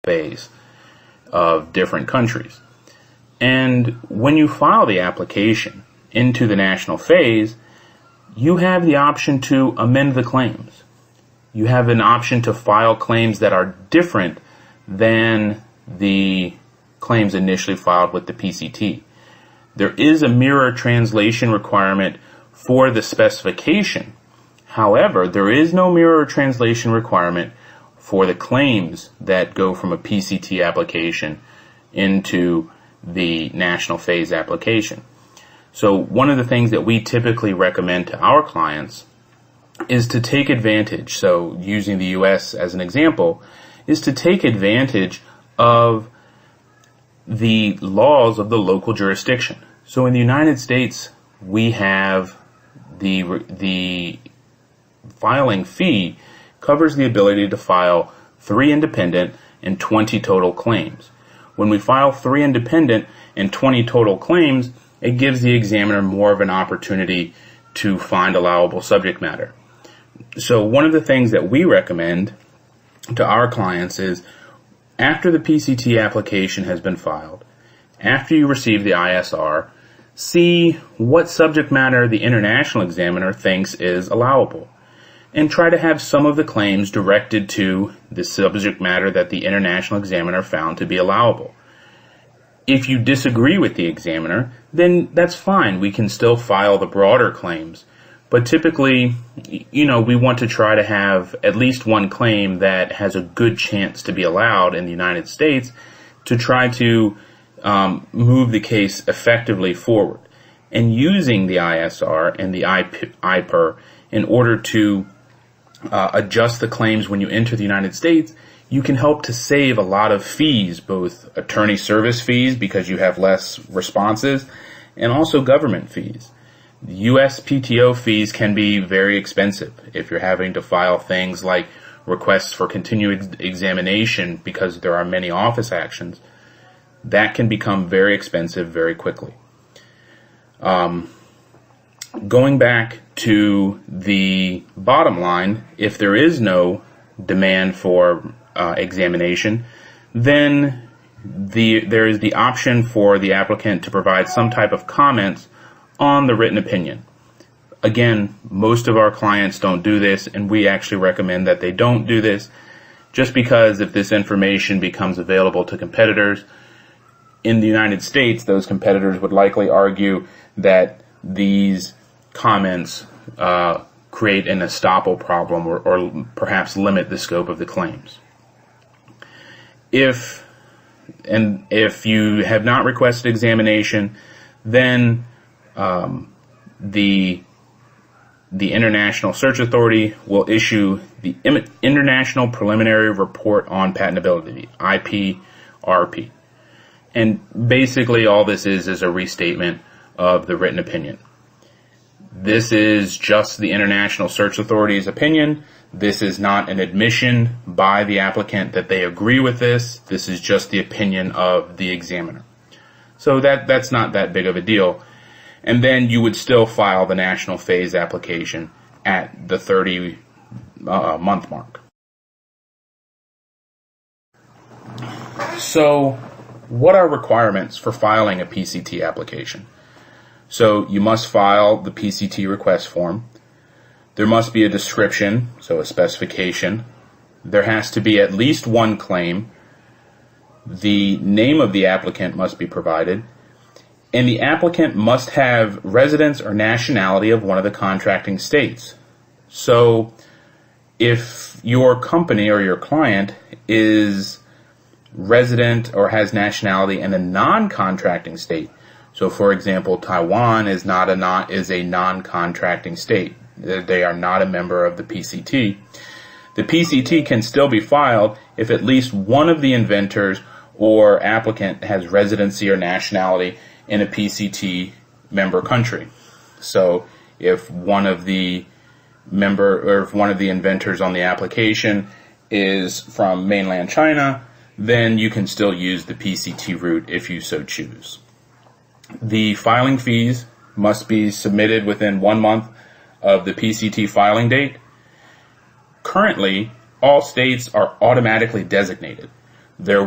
phase of different countries. And when you file the application into the national phase, you have the option to amend the claims. You have an option to file claims that are different than the claims initially filed with the PCT. There is a mirror translation requirement for the specification. However, there is no mirror translation requirement for the claims that go from a PCT application into the national phase application. So one of the things that we typically recommend to our clients is to take advantage, so using the US as an example, is to take advantage of the laws of the local jurisdiction. So in the United States, we have the filing fee covers the ability to file 3 independent and 20 total claims. When we file 3 independent and 20 total claims, it gives the examiner more of an opportunity to find allowable subject matter. So one of the things that we recommend to our clients is, after the PCT application has been filed, after you receive the ISR, see what subject matter the international examiner thinks is allowable, and try to have some of the claims directed to the subject matter that the international examiner found to be allowable. If you disagree with the examiner, then that's fine. We can still file the broader claims. But typically, we want to try to have at least one claim that has a good chance to be allowed in the United States to try to move the case effectively forward. And using the ISR and the IPER in order to adjust the claims when you enter the United States, you can help to save a lot of fees, both attorney service fees because you have less responses, and also government fees. U.S. PTO fees can be very expensive if you're having to file things like requests for continued examination because there are many office actions. That can become very expensive very quickly. Going back to the bottom line, if there is no demand for examination, then there is the option for the applicant to provide some type of comments on the written opinion. Again, most of our clients don't do this, and we actually recommend that they don't do this, just because if this information becomes available to competitors in the United States, those competitors would likely argue that these comments create an estoppel problem or perhaps limit the scope of the claims. If you have not requested examination, then the International Search Authority will issue the International Preliminary Report on Patentability, IPRP. And basically all this is a restatement of the written opinion. This is just the International Search Authority's opinion. This is not an admission by the applicant that they agree with this. This is just the opinion of the examiner. So that's not that big of a deal. And then you would still file the national phase application at the 30-month mark. So what are requirements for filing a PCT application? So you must file the PCT request form. There must be a description, so a specification. There has to be at least one claim. The name of the applicant must be provided. And the applicant must have residence or nationality of one of the contracting states. So if your company or your client is resident or has nationality in a non-contracting state, so for example, Taiwan is a non-contracting state. They are not a member of the PCT. The PCT can still be filed if at least one of the inventors or applicant has residency or nationality in a PCT member country. So if one of the inventors on the application is from mainland China, then you can still use the PCT route if you so choose. The filing fees must be submitted within 1 month of the PCT filing date. Currently, all states are automatically designated. there